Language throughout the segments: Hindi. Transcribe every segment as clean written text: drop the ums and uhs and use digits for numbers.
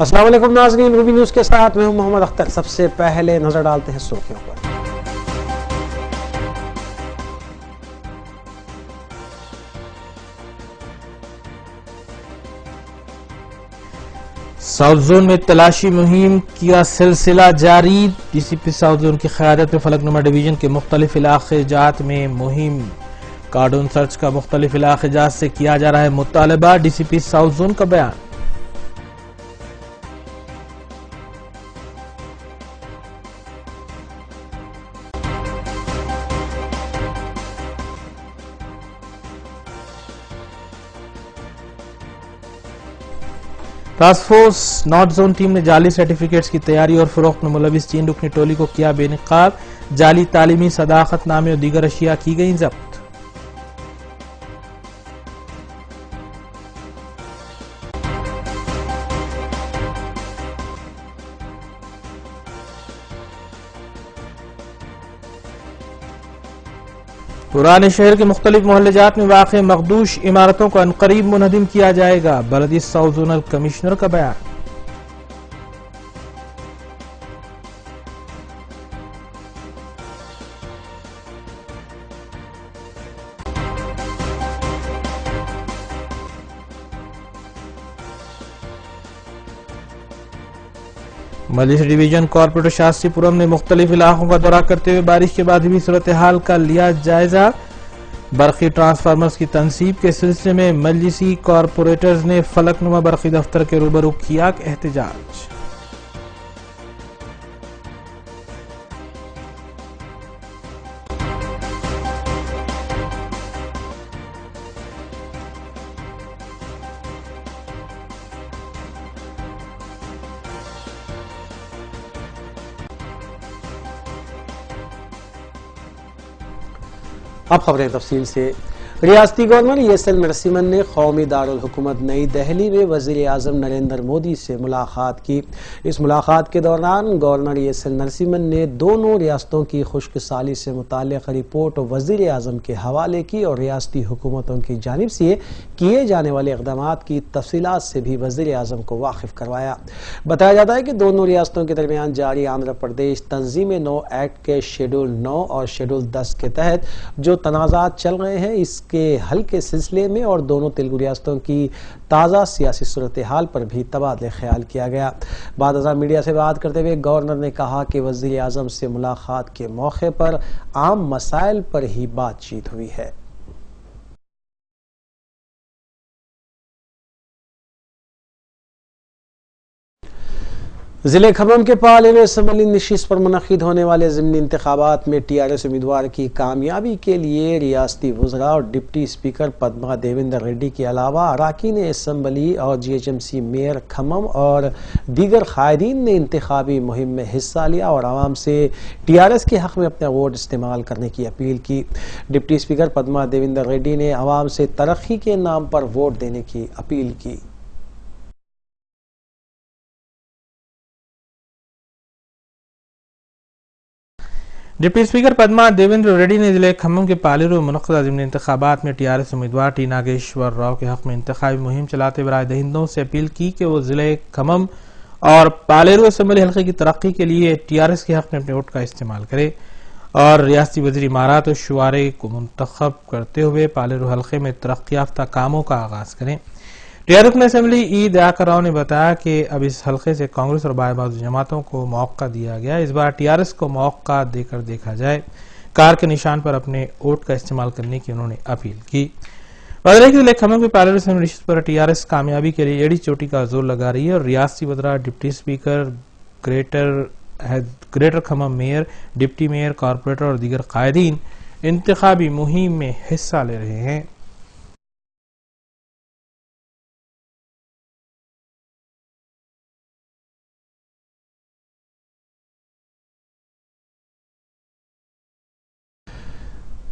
अस्सलाम वालेकुम नाज़रीन, रूबी न्यूज़ के साथ मैं हूं मोहम्मद अख्तर। सबसे पहले नजर डालते हैं सुर्खियों पर। साउथ जोन में तलाशी मुहिम का सिलसिला जारी। डीसीपी साउथ जोन की क़यादत में फलकनुमा डिवीजन के मुख्तलिफ इलाके जात में मुहिम कार्डन सर्च का मुख्तलिफ इलाके जात से किया जा रहा है मुतालबा। डीसीपी साउथ जोन का बयान। Task force north zone team ने जाली सर्टिफिकेट्स की तैयारी और फरोख्त में मुलविस 3 रुकनी टोली को किया बेनकाब। जाली तालीमी सदाकतनामे और दीगर अशिया की गई जब्त। पुराने शहर के मुख्तलिफ मोहल्लेजात में वाक़े मखदूश इमारतों को अनकरीब मुनहदिम किया जाएगा। बलदी साउथ जोनल कमिश्नर का बयान। मलिस डिवीजन कॉर्पोरेटर शास्त्रीपुरम ने मुख्तलिफ इलाकों का दौरा करते हुए बारिश के बाद हुई सूरत हाल का लिया जायजा। बरक़ी ट्रांसफार्मर्स की तनसीब के सिलसिले में मजलिसी कॉरपोरेटर्स ने फलकनुमा बरक़ी दफ्तर के रूबरू किया एहतजाज। अब खबरें तफसील से। रियासती गवर्नर ESL नरसिम्हन ने कौमी दारुल हुकूमत नई दिल्ली में वज़ीर आज़म नरेंद्र मोदी से मुलाकात की। इस मुलाकात के दौरान गवर्नर ESL नरसिम्हन ने दोनों रियासतों की खुश्क साली से मुताल्लिक़ रिपोर्ट वज़ीर आज़म के हवाले की और रियासती हुकूमतों की जानिब से किए जाने वाले इक़दामात की तफसीलात से भी वज़ीर आज़म को वाकिफ़ करवाया। बताया जाता है कि दोनों रियासतों के दरमियान जारी आंध्र प्रदेश तंजीम-ए-नौ एक्ट के शेड्यूल 9 और शेड्यूल 10 के तहत जो तनाज़ात चल रहे हैं के हल के सिलसिले में और दोनों तेलुगु रियासतों की ताज़ा सियासी सूरत हाल पर भी तबादले ख्याल किया गया। बाद मीडिया से बात करते हुए गवर्नर ने कहा कि वज़ीर आज़म से मुलाकात के मौके पर आम मसाइल पर ही बातचीत हुई है। जिले खम्मम के पालेरो असम्बली नशिस्त पर मुनक़िद होने वाले ज़िमनी इंतखाबात में TRS उम्मीदवार की कामयाबी के लिए रियासती वज़रा और डिप्टी स्पीकर पद्मा देवेंद्र रेड्डी के अलावा अरकान असम्बली और GHMC मेयर खम्मम और दीगर कायदीन ने इंतखाबी मुहिम में हिस्सा लिया और आवाम से TRS के हक़ में अपना वोट इस्तेमाल करने की अपील की। डिप्टी स्पीकर पद्मा देवेंद्र रेड्डी ने आवाम से तरक्की के नाम पर वोट देने की अपील की। डिप्टी स्पीकर पद्मा देवेंद्र रेड्डी ने जिले खम्मम के पालेरो मुनक़्क़दा ज़िमनी इंतखाबात में TRS उम्मीदवार टी नागेश्वर राव के हक़ में इंतखाबी मुहिम चलाते हुए राय दहिंदों से अपील की कि वो जिले खम्मम और पालेरो असम्बली हल्के की तरक्की के लिए TRS के हक़ में अपने वोट का इस्तेमाल करे और रियासती वज़ीर इमारात और शुआरे को मुंतखब करते हुए पालेरो हल्के में तरक्की याफ्ता कामों का आगाज करें। रुकन असम्बली ई दयाकर राव ने बताया कि अब इस हल्के से कांग्रेस और बाएबाजू जमातों को मौका दिया गया। इस बार TRS को मौका देकर देखा जाए। कार के निशान पर अपने वोट का इस्तेमाल करने की उन्होंने अपील की। वज़ीर खम्मम के पालेरो असम्बली नशिस्त पर TRS कामयाबी के लिए एड़ी चोटी का जोर लगा रही है और रियासती वज़रा, deputy speaker, greater Khammam mayor, deputy mayor, corporator और दीगर कायदीन इंतखाबी मुहिम में हिस्सा ले रहे हैं।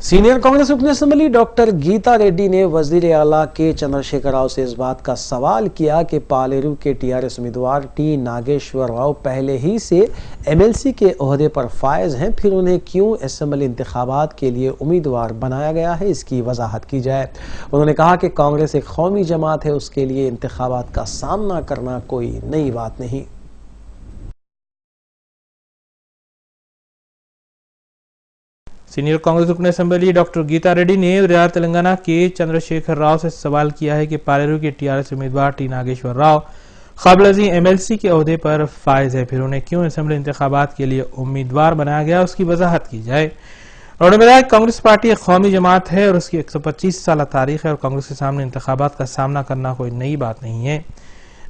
सीनियर कांग्रेस रुकन असम्बली डॉक्टर गीता रेड्डी ने वजीर आला के चंद्रशेखर राव से इस बात का सवाल किया कि पालेरू के टीआरएस उम्मीदवार टी नागेश्वर राव पहले ही से एमएलसी के ओहदे पर फायज हैं, फिर उन्हें क्यों असम्बली इंतखाबात के लिए उम्मीदवार बनाया गया है, इसकी वजाहत की जाए। उन्होंने कहा कि कांग्रेस एक कौमी जमात है, उसके लिए इंतखाबात का सामना करना कोई नई बात नहीं। सीनियर कांग्रेस रुकन असम्बली डॉक्टर गीता रेड्डी ने रियासत तेलंगाना के चंद्रशेखर राव से सवाल किया है कि पालेरू के टीआरएस उम्मीदवार टी नागेश्वर राव क़ाबिल एमएलसी के ओहदे पर फायज है, फिर उन्हें क्यों असम्बली इंतखाबात के लिए उम्मीदवार बनाया गया, उसकी वजाहत की जाए। उन्होंने बताया कि कांग्रेस पार्टी एक कौमी जमात है और उसकी 125 साल तारीख है और कांग्रेस के सामने इंतखाबात का सामना करना कोई नई बात नहीं है।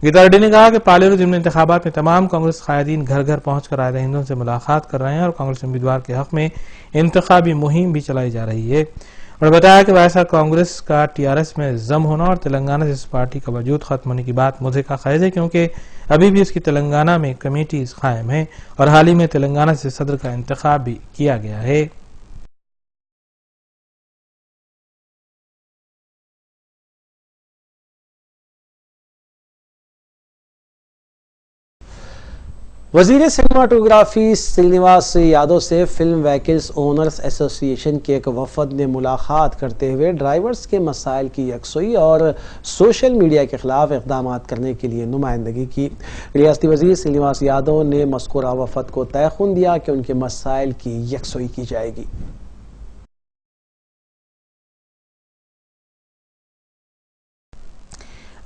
गीता रेड्डी ने कहा कि पालेरू जिमनी इंतखाबात में तमाम कांग्रेस कायदीन घर घर पहुंचकर राय दहिंदों से मुलाकात कर रहे हैं और कांग्रेस उम्मीदवार के हक में इंतखाबी मुहिम भी चलाई जा रही है। उन्होंने बताया कि वैसा कांग्रेस का टीआरएस में जम होना और तेलंगाना जैसी पार्टी का वजूद खत्म होने की बात मुझे का खैज है, क्योंकि अभी भी उसकी तेलंगाना में कमेटीज कायम है और हाल ही में तेलंगाना से सदर का इंतखाब भी किया गया है। वजीर सिनेमाटोग्राफी श्रीनिवास यादव से फिल्म व्हीकल्स ओनर्स एसोसिएशन के एक वफद ने मुलाकात करते हुए ड्राइवर्स के मसाइल की यकसुई और सोशल मीडिया के खिलाफ इक़दाम करने के लिए नुमाइंदगी की। रियासती वजीर श्रीनिवास यादव ने मज़कूरा वफद को तयख़ुन दिया कि उनके मसाइल की यकसुई की जाएगी।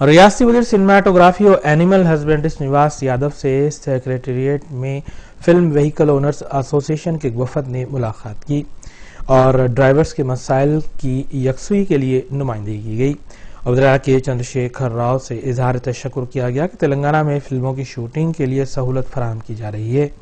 रियासती वजीर सिनेमाटोग्राफी और एनिमल हस्बेंड्री श्रीनिवास यादव से सेक्रेटेरिएट में फिल्म व्हीकल ओनर्स एसोसिएशन के वफद ने मुलाकात की और ड्राइवर्स के मसाइल की यकसुई के लिए नुमाइंदगी की गई। वज़ीर के चंद्रशेखर राव से इजहार तशक्कुर किया गया कि तेलंगाना में फिल्मों की शूटिंग के लिए सहूलत फराहम की जा रही है।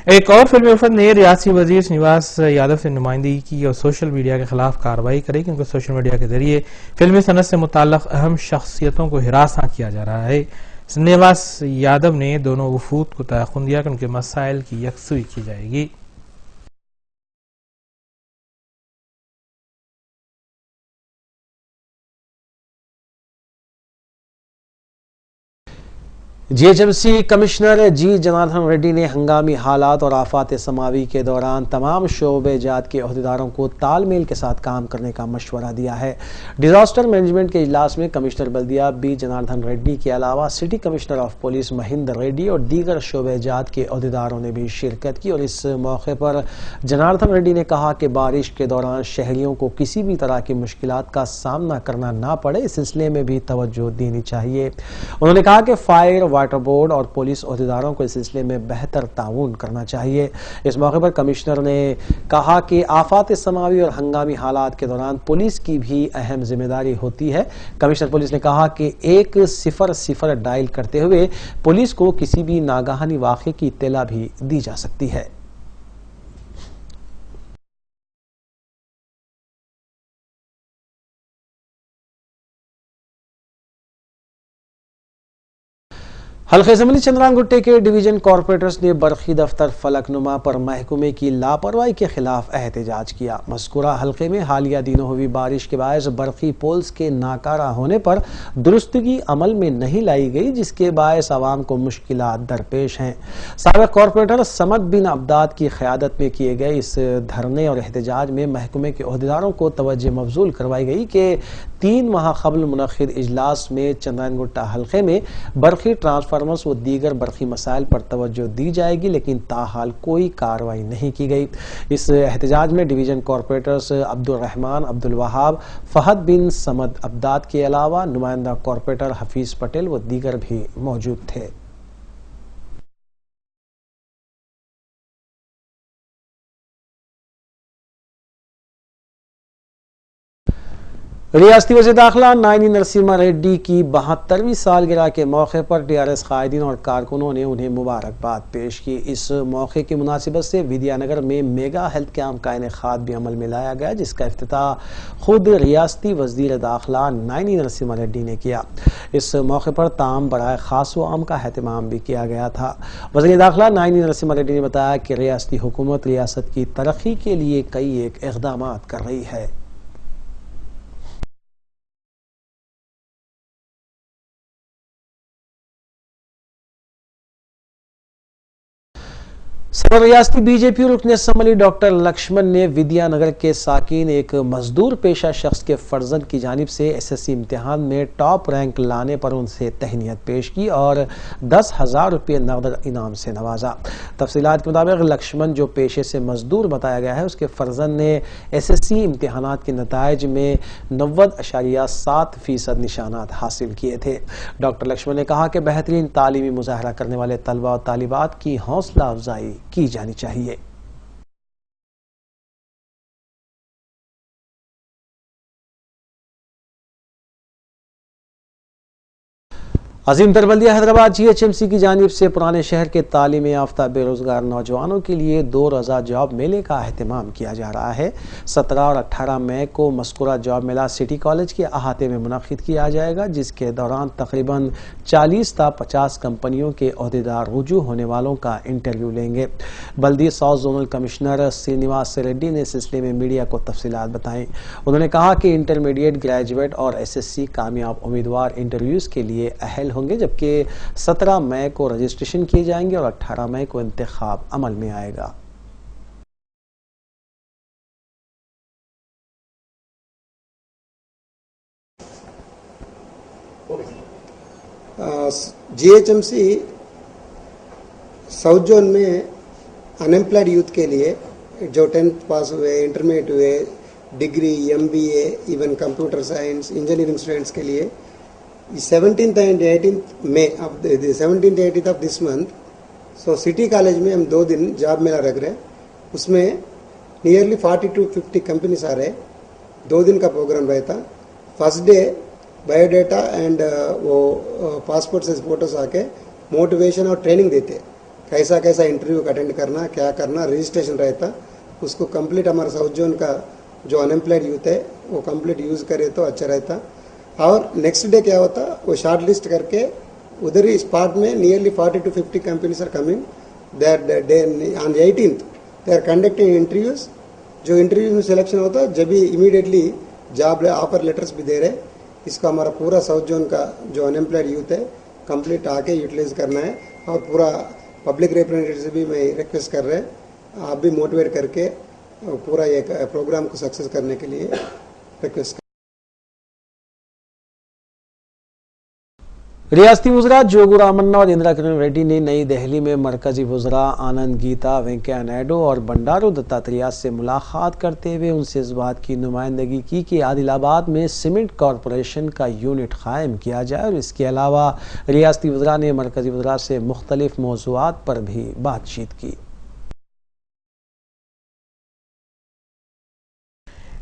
एक और फिल्मी वफद ने रियासती वजीर श्रीनिवास यादव से नुमाइंदगी की और सोशल मीडिया के खिलाफ कार्रवाई करेगी, क्योंकि सोशल मीडिया के जरिए फिल्मी सनत से मुताल्लिक अहम शख्सियतों को हिरासा किया जा रहा है। श्रीनिवास यादव ने दोनों वफूद को तयख़ुन दिया कि उनके मसाइल की यकसुई की जाएगी। जीएचएमसी कमिश्नर जी जनार्दन रेड्डी ने हंगामी हालात और आफात समावी के दौरान तमाम शोबे जात के अहदेदारों को तालमेल के साथ काम करने का मशवरा दिया है। डिजास्टर मैनेजमेंट के इजलास में कमिश्नर बल्दिया बी जनार्दन रेड्डी के अलावा city commissioner of police Mahendra Reddy और दीगर शोबे जात के अहदेदारों ने भी शिरकत की और इस मौके पर जनार्दन रेड्डी ने कहा कि बारिश के दौरान शहरियों को किसी भी तरह की मुश्किलात का सामना करना ना पड़े, इस सिलसिले में भी तवज्जो देनी चाहिए। उन्होंने कहा कि फायर वाटर बोर्ड और पुलिस अहदेदारों को इस सिलसिले में बेहतर ताउन करना चाहिए। इस मौके पर कमिश्नर ने कहा कि आफात समावी और हंगामी हालात के दौरान पुलिस की भी अहम जिम्मेदारी होती है। कमिश्नर पुलिस ने कहा कि 100 डायल करते हुए पुलिस को किसी भी नागहानी वाक़े की इत्तला भी दी जा सकती है। हल्के असम्बली चंद्रांगुट्टे के डिवीजन कॉरपोरेटर्स ने बरखी दफ्तर फलकनुमा पर महकमे की लापरवाही के खिलाफ एहतजाज किया। मज़कूरा हल्के में हालिया दिनों हुई बारिश के बायस बरखी पोल्स के नाकारा होने पर दुरुस्तगी अमल में नहीं लाई गई, जिसके बायस आवाम को मुश्किलात दरपेश हैं। साबिक़ कॉरपोरेटर समद बिन अब्दाद की क़यादत में किए गए इस धरने और एहतजाज में महकमे के अहदेदारों को तवज्जो मबजूल करवाई गई कि 3 माह कबल मुनक़िद इजलास में चंद्रांगुट्टा हल्के में बरखी ट्रांसफार्मर्स व दीगर बरखी मसाइल पर तवज्जो दी जाएगी, लेकिन ताहाल कोई कार्रवाई नहीं की गई। इस एहतजाज में डिवीजन कॉरपोरेटर्स अब्दुल रहमान, अब्दुल वहाब, फहद बिन समद अब्दाद के अलावा नुमाइंदा कॉरपोरेटर हफीज पटेल व दीगर भी मौजूद थे। रियासती वज़ीर दाखिला नायनी नरसिम्हा रेड्डी की 72वीं सालगिरह के मौके पर टीआरएस कायदीन और कारकुनों ने उन्हें मुबारकबाद पेश की। इस मौके की मुनासिबत से विद्यानगर में मेगा हेल्थ कैंप का इनेकाद भी अमल में लाया गया, जिसका इफ्तिताह खुद रियासती वज़ीर दाखिला नायनी नरसिम्हा रेड्डी ने किया। इस मौके पर ताम बराए खास व आम का एहतमाम भी किया गया था। वज़ीर दाखिला नायनी नरसिम्हा रेड्डी ने बताया कि रियासती हुकूमत रियासत की तरक्की के लिए कई इक़दाम कर रही है। सदर रियासती बीजेपी रुकन असम्बली डॉक्टर लक्ष्मण ने विद्यानगर के साकिन एक मजदूर पेशा शख्स के फर्जंद की जानिब से एसएससी इम्तिहान में टॉप रैंक लाने पर उनसे तहनीत पेश की और 10,000 रुपये नकद इनाम से नवाजा। तफसीलात के मुताबिक लक्ष्मण, जो पेशे से मजदूर बताया गया है, उसके फर्जंद ने एसएससी इम्तिहानात के नताइज में 90.7% निशानात हासिल किए थे। डॉक्टर लक्ष्मण ने कहा कि बेहतरीन तालीमी मुजाहरा करने वाले तलबा और तालिबात की हौसला अफजाई की जानी चाहिए। अजीम तरबल्दिया हैदराबाद GHMC की जानिब से पुराने शहर के तालीम याफ्ता बेरोजगार नौजवानों के लिए 2 रोज़ा जॉब मेले का अहतमाम किया जा रहा है। 17 और 18 मई को मस्कुरा जॉब मेला सिटी कॉलेज के अहाते में मुनक़िद किया जाएगा, जिसके दौरान तकरीबन 40 ता 50 कंपनियों के ओहदेदार रुजू होने वालों का इंटरव्यू लेंगे। बल्दी south zonal commissioner Srinivas Reddy ने इस सिलसिले में मीडिया को तफसीलात बताई। उन्होंने कहा कि इंटरमीडिएट, ग्रेजुएट और SSC कामयाब उम्मीदवार इंटरव्यूज़ के लिए अहल होंगे, जबकि 17 मई को रजिस्ट्रेशन किए जाएंगे और 18 मई को इंतखाब अमल में आएगा। GHMC साउथ जोन में अनएम्प्लॉयड यूथ के लिए जो 10th पास हुए, इंटरमीडिएट हुए, degree, MBA, even computer science, engineering students के लिए 17th and 18th May of the 17th 18th of this month, so city college में हम 2 दिन जॉब मेला रख रहे हैं। उसमें नियरली 40 to 50 कंपनीज आ रहे हैं। 2 दिन का प्रोग्राम रहता। फर्स्ट डे बायोडाटा एंड वो पासपोर्ट साइज फोटोस आके मोटिवेशन और ट्रेनिंग देते, कैसा कैसा इंटरव्यू अटेंड करना, क्या करना, रजिस्ट्रेशन रहता। उसको कंप्लीट हमारा साउथ जोन का जो अनएम्प्लॉयड यूथ है वो कंप्लीट यूज़ करे तो अच्छा रहता। और नेक्स्ट डे क्या होता, वो शॉर्ट लिस्ट करके उधर ही स्पॉट में nearly 40 to 50 companies are coming there on 18th they are conducting interviews. जो इंटरव्यू में सिलेक्शन होता जब भी इमीडिएटली जॉब ऑफर लेटर्स भी दे रहे। इसको हमारा पूरा साउथ जोन का जो अनएम्प्लॉयड यूथ है कंप्लीट आके यूटिलाइज करना है। और पूरा पब्लिक रिप्रेजेंटेटिव से भी मैं रिक्वेस्ट कर रहे हैं, आप भी मोटिवेट करके पूरा ये प्रोग्राम को सक्सेस करने के लिए रिक्वेस्ट। रियासती वज़रा जोगू रामन्ना और इंदिरा किरण रेड्डी ने नई दिल्ली में मरकजी वज़रा आनंद गीता, वेंकैया नायडू और बंडारू दत्तात्रेय से मुलाकात करते हुए उनसे इस बात की नुमाइंदगी की कि आदिलाबाद में सीमेंट कॉरपोरेशन का यूनिट कायम किया जाए। और इसके अलावा रियासती वज़रा ने मरकजी वज़रा से मुख्तलिफ मौज़ूआत पर भी बातचीत की।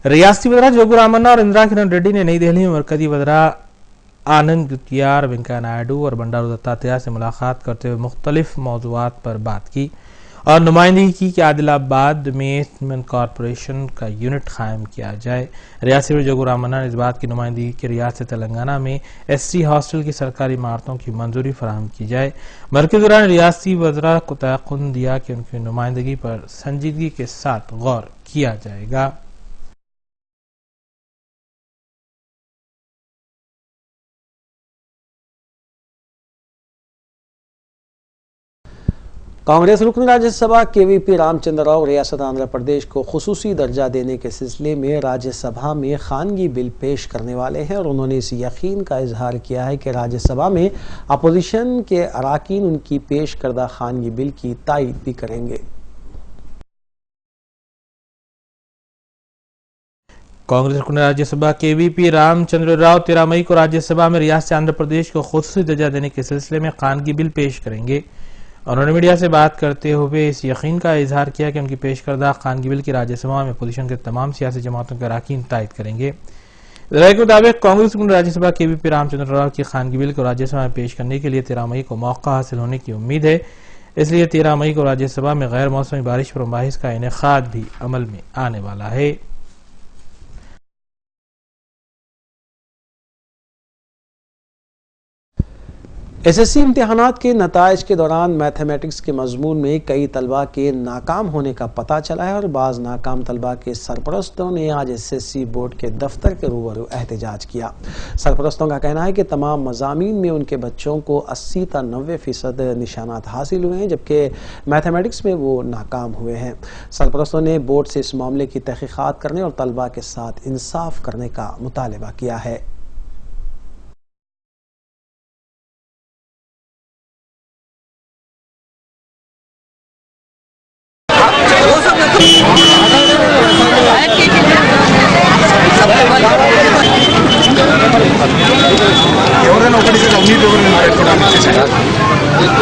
रियासती वज़रा जोगू रामन्ना और इंदिरा किरण रेड्डी ने नई दिल्ली में मरकजी वज़रा आनंद गीता, वेंकैया नायडू और बंडारू दत्तात्रेय से मुलाकात करते हुए मुख्तलिफ मौज़ूआत पर बात की और नुमाइंदगी की कि आदिलाबाद में सीमेंट कॉरपोरेशन का यूनिट कायम किया जाए। रियासती वज़ीर जोगू रामन्ना ने इस बात की नुमाइंदगी की रियासत तेलंगाना में SC हॉस्टल की सरकारी इमारतों की मंजूरी फराहम की जाए। मरकज़ी वज़रा ने रियासती वज़रा को तयक़ुन दिया कि उनकी नुमाइंदगी पर संजीदगी के साथ गौर किया जाएगा। कांग्रेस रुकन राज्यसभा KVP रामचंद्र राव रियासत आंध्र प्रदेश को खुसूसी दर्जा देने के सिलसिले में राज्यसभा में खानगी बिल पेश करने वाले हैं और उन्होंने इस यकीन का इजहार किया है कि राज्यसभा में अपोजिशन के अराकीन उनकी पेश करदा खानगी बिल की तायीद भी करेंगे। कांग्रेस रुकन राज्यसभा KVP रामचंद्र राव 13 मई को राज्यसभा में रियासत आंध्र प्रदेश को खुसूसी दर्जा देने के सिलसिले में खानगी बिल पेश करेंगे। उन्होंने मीडिया से बात करते हुए इस यकीन का इजहार किया कि उनकी पेश करदा खानगी बिल की राज्यसभा में अपोजिशन के तमाम सियासी जमातों के अराकीन तायद करेंगे। जराये के मुताबिक कांग्रेस को राज्यसभा केवीपी रामचंद्र राव की खानगी बिल को राज्यसभा में पेश करने के लिए 13 मई को मौका हासिल होने की उम्मीद है। इसलिए 13 मई को राज्यसभा में गैर मौसमी बारिश पर मुबाहिस का इनेकाद भी अमल में आने वाला है। एसएससी इम्तिहानात के नताइज के दौरान मैथमेटिक्स के मजमून में कई तलबा के नाकाम होने का पता चला है और बाज़ नाकाम तलबा के सरपरस्तों ने आज एसएससी बोर्ड के दफ्तर के रूबरू एहतजाज किया। सरपरस्तों का कहना है कि तमाम मज़ामीन में उनके बच्चों को 80 से 90% निशानात हासिल हुए हैं, जबकि मैथमेटिक्स में वो नाकाम हुए हैं। सरपरस्तों ने बोर्ड से इस मामले की तहकीकात करने और तलबा के साथ इंसाफ करने का मुतालबा किया है।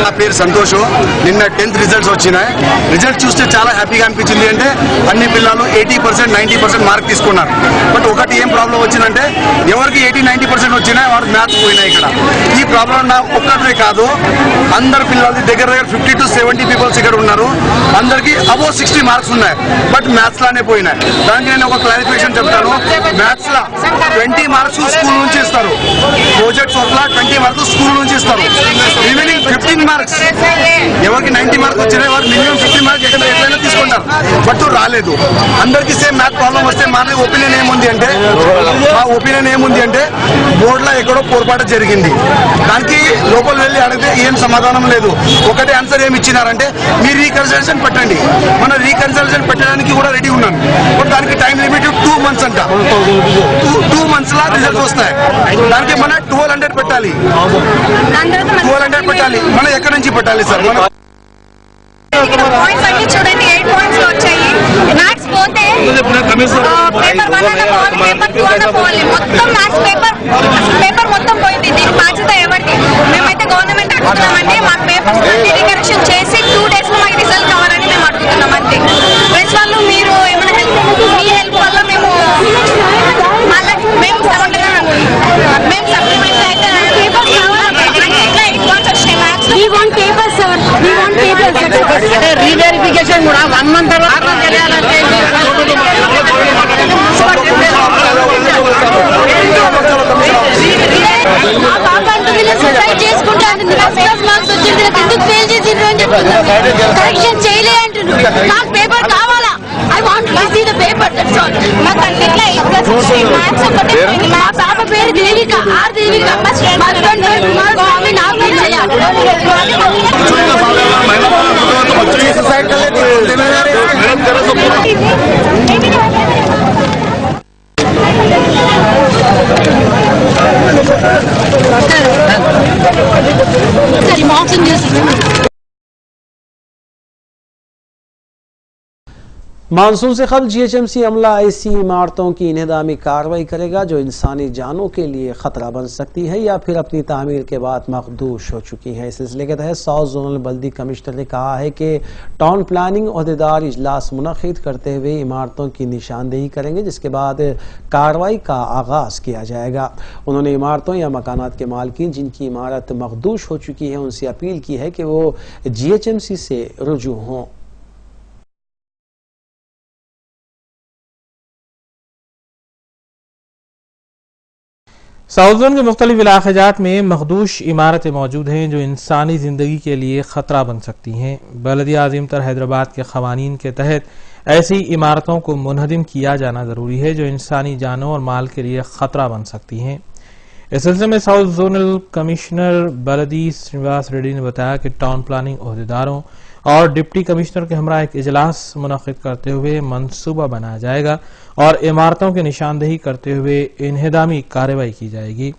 నా పేరు సంతోష్. నిన్న 10th రిజల్ట్స్ వచ్చినాయి. రిజల్ట్ చూస్తే చాలా హ్యాపీగా అనిపించింది. అంటే అన్ని పిల్లలు 80% 90% మార్క్ తీసుకున్నారు. బట్ ఒకటి ఏం ప్రాబ్లం వచ్చిందంటే ఎవరికి 80-90% వచ్చినాయి వారు మ్యాథ్స్ పోయినాయి. ఇక్కడ ఈ ప్రాబ్లం నా ఒక్కటే కాదు, అందరు పిల్లలు దగ్గర 50 to 70 పీపుల్స్ ఇక్కడ ఉన్నారు. అందరికి అబోవ్ 60 మార్క్స్ ఉన్నాయి, బట్ మ్యాథ్స్ లానే పోయినాయి. దానికి నేను ఒక క్లారిఫికేషన్ చెప్తాను. మ్యాథ్స్ లా 20 మార్క్స్ స్కూల్ నుంచి ఇస్తారు, ప్రాజెక్ట్స్ వర్క్ లా 20 మార్క్స్ స్కూల్ నుంచి ఇస్తారు. రిమైనింగ్ 15 మార్క్స్ ఎవరికి 90 మార్క్స్ వచ్చినాయి వారు మినిమం 15 మార్క్స్ ఎట్లయినా తీసుకుంటారు, బట్ రాలేదు. అందరికీ సేమ్ మ్యాథ్ ప్రాబ్లం వస్తే మా ఒపీనియన్ ఏముంది అంటే బోర్డులో ఎక్కడో పొరపాటు జరిగింది. దానికి లోపల వెళ్ళి అడిగితే ఏం సమాధానం లేదు. ఒకటే ఆన్సర్ ఏమి ఇచ్చినారంటే మీరు రీకన్సల్టేషన్ పెట్టండి. మన రీకన్సల్టేషన్ పెట్టడానికి కూడా రెడీ ఉన్నాను, బట్ దానికి టైం లిమిట్ 2 months అంట. 2 months లా రిజల్ట్స్ వస్తాయి. దానికి మన 1200 పెట్టాలి. 1200 పెట్టాలి. మనం ఎక్కడి నుంచి పెట్టాలి సార్? మనం పాయింట్స్ అన్ని చూడండి 8 పాయింట్స్ వచ్చాయి. మ్యాథ్స్ పోతే పేపర్ 1 అన్న పోవాలి, పేపర్ 2 అన్న పోవాలి. మొత్తం మ్యాథ్స్ పేపర్ మొత్తం పోయింది. దీని బాధ్యత ఎవరిది? మేమైతే గవర్నమెంట్ అడుగుతున్నామండి, మాకు పేపర్స్ రీకరెక్షన్ చేసి 2 days లో మాకు రిజల్ట్ కావాలని మేము అడుగుతున్నాం అంతే. ప్రెస్ వాళ్ళు మీరు ఏమైనా మీ హెల్ప్ వల్ల మేము సప్లిమెంట్ అయితే పేపర్స్ కావాలి. 8 పాయింట్స్ వచ్చినాయి maths. We want papers, sir. We want papers. Reverification కూడా 1 month తర్వాత చేయాలంటే మా పాప అంటుంది సూసైడ్ చేసుకుంటాను. ఫస్ట్ మార్క్స్ వచ్చింది, ఎందుకు ఫెయిల్ చేసిండ్రు అని చెప్తున్నారు. కరెక్షన్ చేయలే అంటున్నారు. నాకు పేపర్ కావాలా? I want to see the paper, that's all. నాకు అన్నిట్లో 8+ మ్యాథ్స్ ఒకటే. మా పాప పేరు దేవిక, ఆర్ దేవిక. మా హస్బెండ్ పేరు కుమారస్వామి. నాకు చేయాలి. मानसून से कबल जीएचएमसी अमला ऐसी इमारतों की इन्हेदामी कार्रवाई करेगा जो इंसानी जानों के लिए खतरा बन सकती है या फिर अपनी तामीर के बाद मखदूश हो चुकी है। इस सिलसिले के तहत साउथ जोनल बल्दी कमिश्नर ने कहा है कि टाउन प्लानिंग ओहदेदार इजलास मुनक्किद करते हुए इमारतों की निशानदेही करेंगे, जिसके बाद कार्रवाई का आगाज किया जाएगा। उन्होंने इमारतों या मकानात के मालिकीन जिनकी इमारत मखदूश हो चुकी है उनसे अपील की है कि वो जीएचएमसी से रुजू हों। साउथ जोन के मुख्तलिफ इलाक़ात में मखदूश इमारतें मौजूद हैं जो इंसानी ज़िंदगी के लिए ख़तरा बन सकती हैं। बलदिया अज़ीमतर हैदराबाद के क़वानीन के तहत ऐसी इमारतों को मुनहदिम किया जाना ज़रूरी है जो इंसानी जानों और माल के लिए ख़तरा बन सकती हैं। इस सिलसिले में साउथ जोनल कमिश्नर बलदी श्रीनिवास रेड्डी ने बताया कि टाउन प्लानिंग ओहदेदारों और डिप्टी कमिश्नर के हमरा एक इजलास मुनक्किद करते हुए मंसूबा बनाया जाएगा और इमारतों की निशानदेही करते हुए इन्हेदामी कार्रवाई की जाएगी।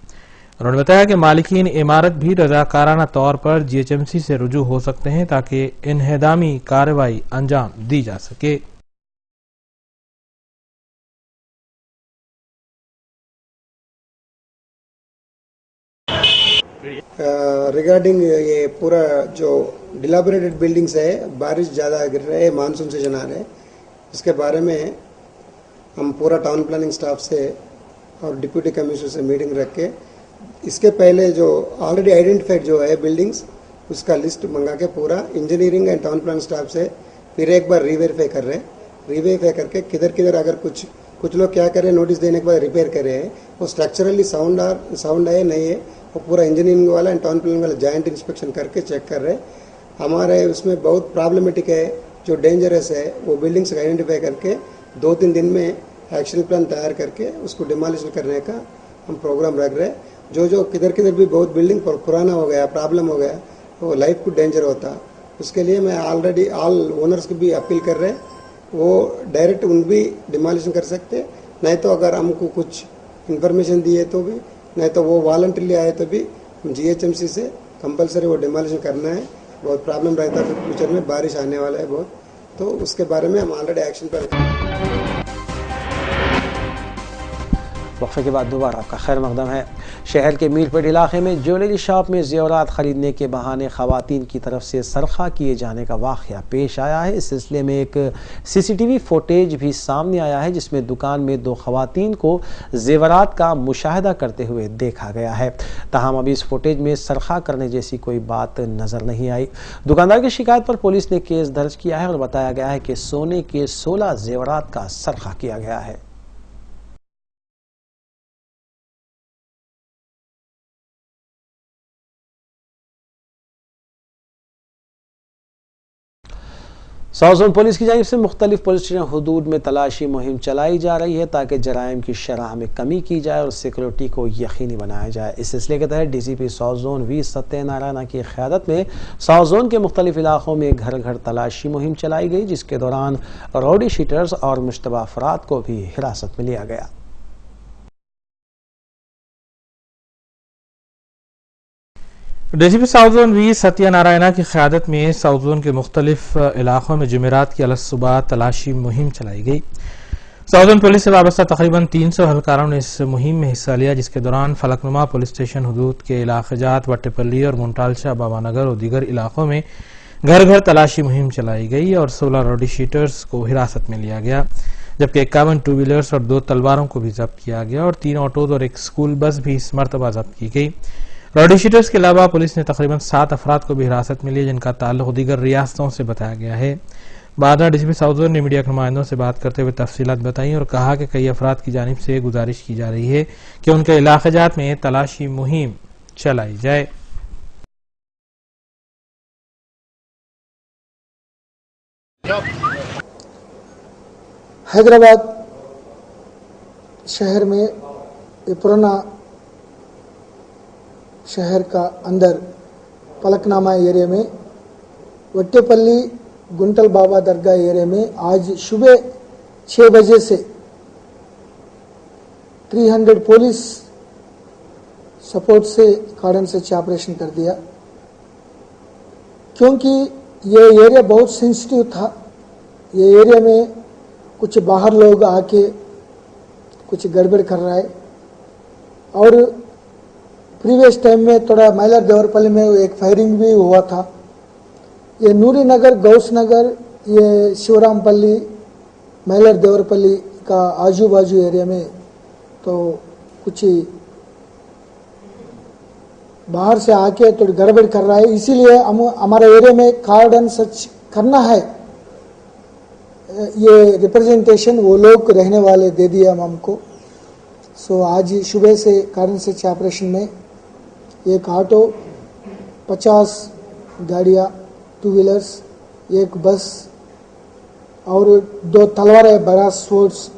उन्होंने बताया कि मालिकीन इमारत भी रजाकाराना तौर पर जीएचएमसी से रुजू हो सकते हैं ताकि इन्हेदामी कार्रवाई अंजाम दी जा सके। रिगार्डिंग ये पूरा जो डिलाबरेटेड बिल्डिंग्स है, बारिश ज़्यादा गिर रहे हैं, मानसून सीजन आ रहे हैं, इसके बारे में हम पूरा टाउन प्लानिंग स्टाफ से और डिप्यूटी कमिश्नर से मीटिंग रख के इसके पहले जो ऑलरेडी आइडेंटिफाइड जो है बिल्डिंग्स उसका लिस्ट मंगा के पूरा engineering and town plan staff से फिर एक बार रीवेरीफाई कर रहे हैं। रीवेरीफाई करके किधर किधर अगर कुछ लोग क्या कर रहे हैं, नोटिस देने के बाद रिपेयर कर रहे हैं, वो स्ट्रक्चरली साउंड है नहीं है, वो पूरा इंजीनियरिंग वाला एंड टाउन प्लान वाला जॉइंट इंस्पेक्शन करके चेक कर रहे हैं। हमारे उसमें बहुत प्रॉब्लमेटिक है, जो डेंजरस है वो बिल्डिंग्स आइडेंटिफाई करके 2-3 दिन में एक्शन प्लान तैयार करके उसको डिमोलिशन करने का हम प्रोग्राम रख रहे हैं। जो किधर किधर भी बहुत बिल्डिंग पुराना हो गया, प्रॉब्लम हो गया, वो लाइफ को डेंजर होता, उसके लिए मैं ऑलरेडी ऑल ओनर्स को भी अपील कर रहे हैं, वो डायरेक्ट उन भी डिमोलिशन कर सकते, नहीं तो अगर हमको कुछ इन्फॉर्मेशन दिए तो भी, नहीं तो वो वॉलंटरली आए तो भी GHMC से कंपलसरी वो डिमोलिशन करना है। बहुत प्रॉब्लम रहता है, फिर फ्यूचर में बारिश आने वाला है बहुत, तो उसके बारे में हम ऑलरेडी एक्शन पर। वक्फे के बाद दोबारा आपका खैर मकदम है। शहर के मीरपेट इलाके में ज्वेलरी शॉप में जेवरात खरीदने के बहाने खवातीन की तरफ से सरखा किए जाने का वाक़या पेश आया है। इस सिलसिले में एक CCTV फुटेज भी सामने आया है जिसमें दुकान में 2 खवातीन को जेवरात का मुशाहिदा करते हुए देखा गया है। ताहम अभी इस फुटेज में सरखा करने जैसी कोई बात नज़र नहीं आई। दुकानदार की शिकायत पर पुलिस ने केस दर्ज किया है और बताया गया है कि सोने के 16 जेवरात का सरखा किया गया है। साउथ जोन पुलिस की जानिब से मुख्तलिफ पुलिस स्टेशन हुदूद में तलाशी मुहिम चलाई जा रही है ताकि जराइम की शरह में कमी की जाए और सिक्योरिटी को यकीनी बनाया जाए। इस सिलसिले के तहत DCP south zone V Satyanarayan की क़यादत में साउथ जोन के मुख्तलिफ इलाकों में घर घर तलाशी मुहिम चलाई गई, जिसके दौरान राउडी शीटर्स और मुश्तबा अफराद को भी हिरासत में लिया गया। DCP south zone V Satyanarayan की क़यादत में साउथ जोन के मुख्तलिफ इलाकों में जुमेरात की अलसुबह तलाशी मुहिम चलाई गई। साउथ जोन पुलिस से वाबस्ता तकरीबन 300 एहलकारों ने इस मुहिम में हिस्सा लिया, जिसके दौरान फलकनुमा पुलिस स्टेशन हुदूद के इलाक़ाजात वट्टेपल्ली और मुंटालशा बाबानगर और दीगर इलाकों में घर घर तलाशी मुहिम चलाई गई और 16 राउडी शीटर्स को हिरासत में लिया गया, जबकि 51 टू व्हीलर्स और 2 तलवारों को भी जब्त किया गया और 3 ऑटोज और एक स्कूल बस भी इस मरतबा जब्त की गई। राउडी शीटर्स के अलावा पुलिस ने तकरीबन 7 अफराद को भी हिरासत में लिया, जिनका ताल्लुक दीगर रियासतों से बताया गया है। बाद में DCP साउथ जोन ने मीडिया के नुमाइंदों से बात करते हुए तफसीलात बताई और कहा कि कई अफराद की जानिब से गुजारिश की जा रही है कि उनके इलाक़ाजात में तलाशी मुहिम चलाई जाए। हैदराबाद शहर में ये पुराना शहर का अंदर पलकनामा एरिया में वट्टेपल्ली गुंटल बाबा दरगाह एरिया में आज सुबह 6 बजे से 300 पुलिस सपोर्ट से कार्डन सर्च ऑपरेशन कर दिया, क्योंकि ये एरिया बहुत सेंसिटिव था। ये एरिया में कुछ बाहर लोग आके कुछ गड़बड़ कर रहा है और प्रीवियस टाइम में थोड़ा मैलर देवरपल्ली में एक फायरिंग भी हुआ था। ये नूरी नगर, गौस नगर, ये शिवरामपल्ली, मैलर देवरपल्ली का आजू बाजू एरिया में तो कुछ बाहर से आके थोड़ी गड़बड़ कर रहा है, इसीलिए हम हमारे एरिया में कार्डन सर्च करना है। ये रिप्रेजेंटेशन वो लोग रहने वाले दे दिया हमको। सो आज सुबह से कार्डन सर्च ऑपरेशन में एक ऑटो, 50 गाड़ियाँ, 2 व्हीलर्स, एक बस और 2 तलवारें, बड़ा स्वॉर्ड्स,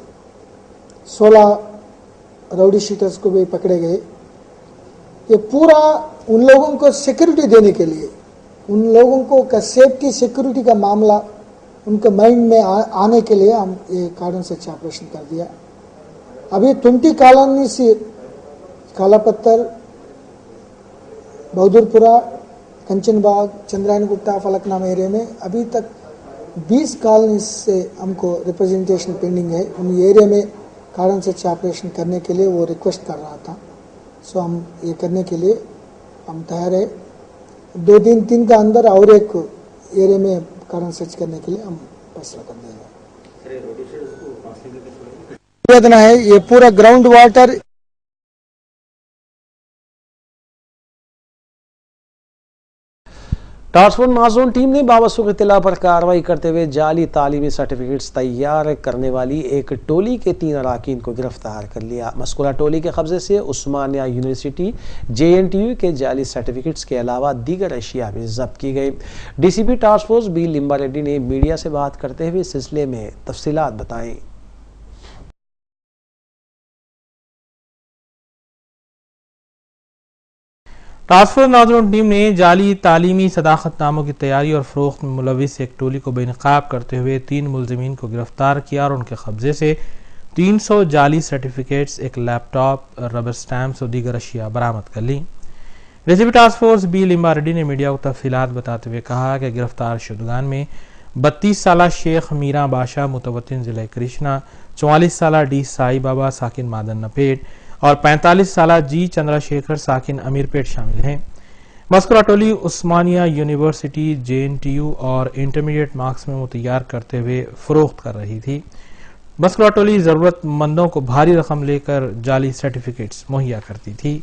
16 राउडी शीटर्स को भी पकड़े गए। ये पूरा उन लोगों को सिक्योरिटी देने के लिए, उन लोगों को का सेफ्टी सिक्योरिटी का मामला उनके माइंड में आने के लिए हम ये कार्डन सर्च ऑपरेशन कर दिया। अभी 20 कॉलोनी से कालापत्थर, बहादुरपुरा, कंचनबाग, चंद्रायन गुप्ता, फलकनामा एरिया में अभी तक 20 कॉलोनी से हमको रिप्रेजेंटेशन पेंडिंग है। उन एरिया में कार्डन सर्च ऑपरेशन करने के लिए वो रिक्वेस्ट कर रहा था। सो हम ये करने के लिए हम तैयार है। 2 दिन 3 का अंदर और एक एरिया में कार्डन सर्च करने के लिए हम फैसला कर देंगे। है ये पूरा ग्राउंड वाटर टास्क फोर्स माजून टीम ने बावसूख इत्तला पर कार्रवाई करते हुए जाली तालीमी सर्टिफिकेट्स तैयार करने वाली एक टोली के 3 अराकीन को गिरफ्तार कर लिया। मस्कुरा टोली के कब्जे से उस्मानिया यूनिवर्सिटी JNTU के जाली सर्टिफिकेट्स के अलावा दीगर अशिया भी जब्त की गई। DCP task force B Limba Reddy ने मीडिया से बात करते हुए इस सिलसिले में तफसीलात बताई। टास्क फोर्स नाज़रीन टीम ने जाली तालीमी सदाकतनामों की तैयारी और फरोख्त में मुलविस एक टोली को बेनकाब करते हुए 3 मुलजिमीन को गिरफ्तार किया और उनके कब्जे से 300 जाली सर्टिफिकेट्स, एक लैपटॉप, रबर स्टैम्प्स और दीगर अशिया बरामद कर ली। DCP task force B Limba Reddy ने मीडिया को तफसीलात बताते हुए कहा कि गिरफ्तार शुदगान में 32 साला शेख मीरा बादशाह मुतवत्तिन जिला कृष्णा, 44 साला D साई बाबा साकिन मादन नपेट और 45 साला G चंद्रशेखर साकिन अमीरपेट शामिल हैं। मस्कुरा टोली उस्मानिया यूनिवर्सिटी JNTU और इंटरमीडिएट मार्क्स में तैयार करते हुए फरोख्त कर रही थी। मस्कुरा टोली जरूरतमंदों को भारी रकम लेकर जाली सर्टिफिकेट्स मुहैया करती थी।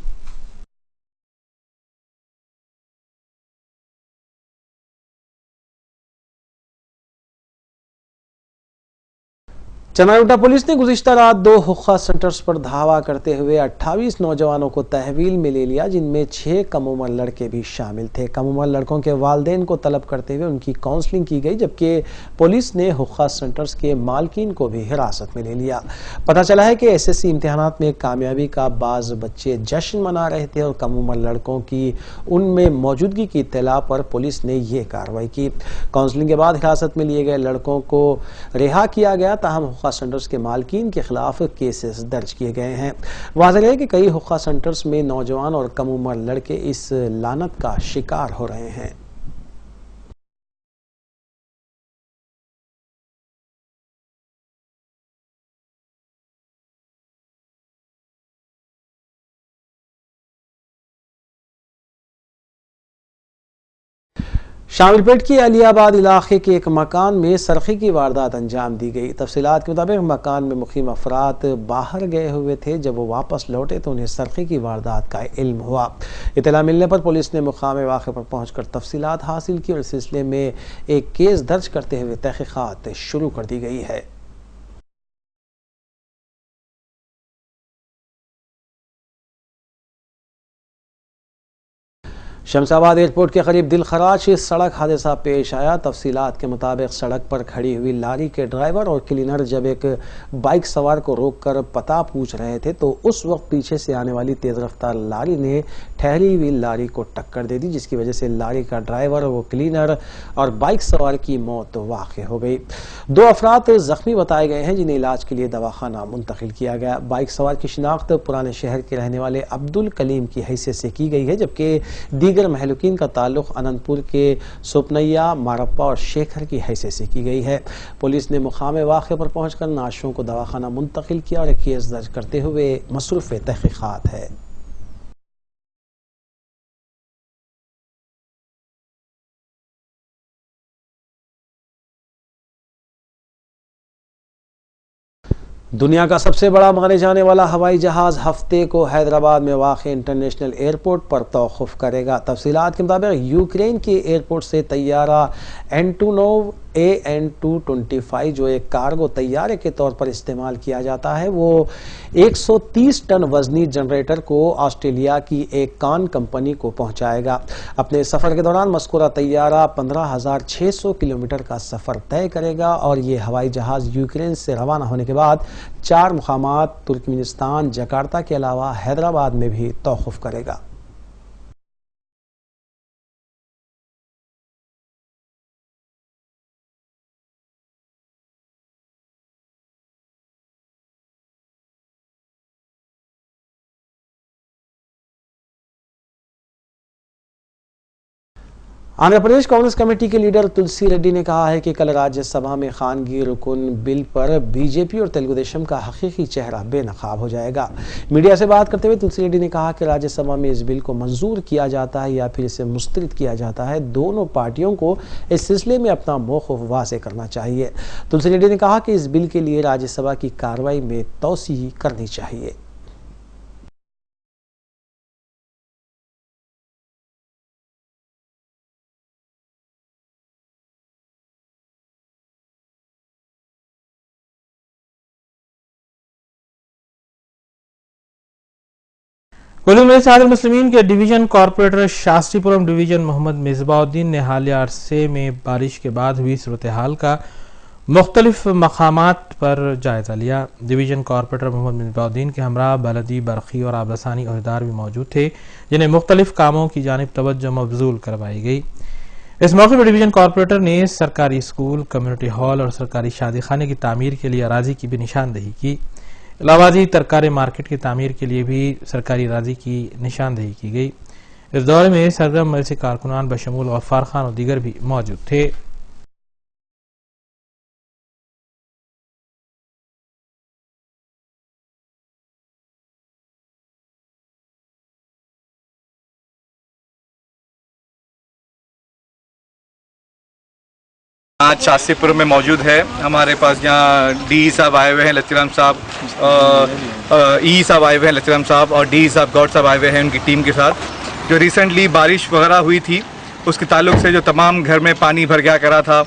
चनारोटा पुलिस ने गुज़िश्ता रात 2 हुक्का सेंटर्स पर धावा करते हुए 28 नौजवानों को तहवील में ले लिया, जिनमें 6 कम उम्र लड़के भी शामिल थे। कम उम्र लड़कों के वालिदैन को तलब करते हुए उनकी काउंसलिंग की गई, जबकि पुलिस ने हुक्का सेंटर्स के मालकीन को भी हिरासत में ले लिया। पता चला है कि SSC इम्तिहानात में कामयाबी का बाज़ बच्चे जश्न मना रहे थे और कम उम्र लड़कों की उनमें मौजूदगी की इत्तला पर पुलिस ने यह कार्रवाई की। काउंसलिंग के बाद हिरासत में लिए गए लड़कों को रिहा किया गया, ताहम हुक्का सेंटर्स के मालकीन के खिलाफ केसेस दर्ज किए गए हैं। वाज़ेह है कि कई हुक्का सेंटर्स में नौजवान और कम उम्र लड़के इस लानत का शिकार हो रहे हैं। शामिलपेट के अलियाबाद इलाके के एक मकान में सरखे की वारदात अंजाम दी गई। तफसीलात के मुताबिक मकान में मुकीम अफराद बाहर गए हुए थे। जब वो वापस लौटे तो उन्हें सरखे की वारदात का इल्म हुआ। इत्तला मिलने पर पुलिस ने मुकाम वाक़े पर पहुंचकर तफसीलात हासिल की और इस सिलसिले में एक केस दर्ज करते हुए तहकीकात शुरू कर दी गई है। शमशाबाद एयरपोर्ट के करीब दिलखराश सड़क हादसा पेश आया। तफसीलात के मुताबिक सड़क पर खड़ी हुई लारी के ड्राइवर और क्लीनर जब एक बाइक सवार को रोककर पता पूछ रहे थे तो उस वक्त पीछे से आने वाली तेज रफ्तार लारी ने ठहरी हुई लारी को टक्कर दे दी, जिसकी वजह से लारी का ड्राइवर, वो क्लीनर और बाइक सवार की मौत वाक़ हो गई। 2 अफराद जख्मी बताए गए हैं, जिन्हें इलाज के लिए दवाखाना मुंतकिल किया गया। बाइक सवार की शिनाख्त पुराने शहर के रहने वाले अब्दुल कलीम की हैसियत से की गई है, जबकि दीगर महलूकीन का ताल्लुक अनंतपुर के सुपनैया, मारप्पा और शेखर की हैसियत से की गई है। पुलिस ने मुकाम वाक़े पर पहुंचकर नाशों को दवाखाना मुंतकिल किया और एक केस दर्ज करते हुए मसरूफ़ तहक़ीक़ात है। दुनिया का सबसे बड़ा माने जाने वाला हवाई जहाज हफ्ते को हैदराबाद में वाक़े इंटरनेशनल एयरपोर्ट पर तौक़ुफ़ करेगा। तफसीलात के मुताबिक यूक्रेन के एयरपोर्ट से तैयारा एंटोनोव AN-225 जो एक कार्गो तैयारे के तौर पर इस्तेमाल किया जाता है, वो 130 टन वजनी जनरेटर को ऑस्ट्रेलिया की एक कान कंपनी को पहुंचाएगा। अपने सफर के दौरान मस्कुरा तैयारा 15,600 किलोमीटर का सफर तय करेगा और ये हवाई जहाज यूक्रेन से रवाना होने के बाद 4 मुकामात तुर्कमेनिस्तान, जकार्ता के अलावा हैदराबाद में भी तौक़ुफ़ करेगा। आंध्र प्रदेश कांग्रेस कमेटी के लीडर तुलसी रेड्डी ने कहा है कि कल राज्यसभा में खानगी रुकन बिल पर बीजेपी और तेलुगु देशम का हकीकी चेहरा बेनकाब हो जाएगा। मीडिया से बात करते हुए तुलसी रेड्डी ने कहा कि राज्यसभा में इस बिल को मंजूर किया जाता है या फिर इसे मुस्तरद किया जाता है, दोनों पार्टियों को इस सिलसिले में अपना मौक़िफ़ वाज़ेह करना चाहिए। तुलसी रेड्डी ने कहा कि इस बिल के लिए राज्यसभा की कार्रवाई में तौसीह करनी चाहिए। कुल्लू में सादर मुस्लिमीन के division corporator Shastripuram division Mohammad Misbauddin ने हालिया अरसे में बारिश के बाद हुई सूरत हाल का मुख्तलिफ मकामात पर जायजा लिया। डिवीजन कॉरपोरेटर मोहम्मद मिसबाउद्दीन के हमरा बलदी, बरखी और आबरसानी अहदेदार भी मौजूद थे, जिन्हें मुख्तलिफ कामों की जानिब तवज्जो मबजूल करवाई गई। इस मौके पर डिवीजन कॉरपोरेटर ने सरकारी स्कूल, कम्युनिटी हॉल और सरकारी शादी खाने की तामीर के लिए अराजी की भी निशानदेही की। इलाहाबादी तरकारी मार्केट की तामीर के लिए भी सरकारी अराजी की निशानदेही की गई। इस दौरे में सरगर्म मजलिस कारकुनान बशमूल गफ्फार खान और दीगर भी मौजूद थे। आज शास्त्रीपुरम में मौजूद है। हमारे पास यहाँ डी साहब आए हुए हैं, लतीराम साहब, ई साहब आए हुए हैं, लतीराम साहब, और डी साहब गौड साहब आए हुए हैं उनकी टीम के साथ। जो रिसेंटली बारिश वगैरह हुई थी उसके ताल्लुक से जो तमाम घर में पानी भर गया करा था,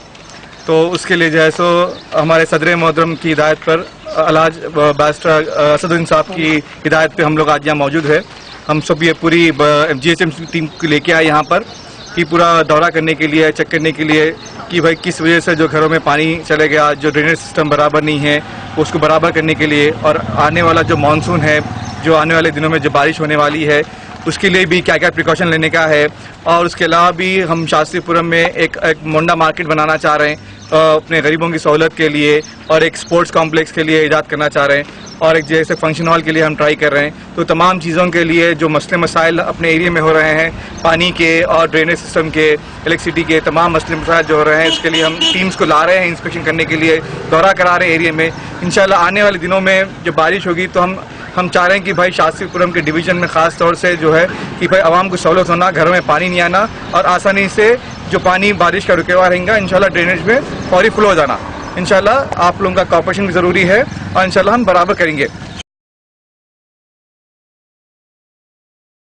तो उसके लिए जो है सो हमारे सदर मोहतरम की हिदायत पर अलाज बैरिस्टर असदुद्दीन साहब की हिदायत पे हम लोग आज यहाँ मौजूद है। हम सब ये पूरी GHM टीम को लेके आए यहाँ पर कि पूरा दौरा करने के लिए, चेक करने के लिए कि भाई किस वजह से जो घरों में पानी चले गया, जो ड्रेनेज सिस्टम बराबर नहीं है उसको बराबर करने के लिए, और आने वाला जो मानसून है, जो आने वाले दिनों में जो बारिश होने वाली है उसके लिए भी क्या क्या प्रिकॉशन लेने का है। और उसके अलावा भी हम शास्त्रीपुरम में एक मोंडा मार्केट बनाना चाह रहे हैं अपने गरीबों की सहूलत के लिए, और एक स्पोर्ट्स कॉम्प्लेक्स के लिए ईजाद करना चाह रहे हैं, और एक जैसे फंक्शन हॉल के लिए हम ट्राई कर रहे हैं। तो तमाम चीज़ों के लिए जो मसले मसाइल अपने एरिया में हो रहे हैं, पानी के और ड्रेनेज सिस्टम के, इलेक्ट्रिसिटी के तमाम मसले मसाइल जो हो रहे हैं, उसके लिए हम टीम्स को ला रहे हैं इंस्पेक्शन करने के लिए, दौरा करा रहे हैं एरिया में। इंशाल्लाह आने वाले दिनों में जब बारिश होगी तो हम चाह रहे हैं कि भाई शास्त्रीपुरम के डिवीजन में खास तौर से जो है कि भाई आवाम को सहूलत होना, घरों में पानी नहीं आना, और आसानी से जो पानी बारिश का रुके हुआ रहेगा इंशाल्लाह ड्रेनेज में फौरी फ्लो हो जाना। इंशाल्लाह आप लोगों का कॉपरेशन भी ज़रूरी है और इंशाल्लाह हम बराबर करेंगे।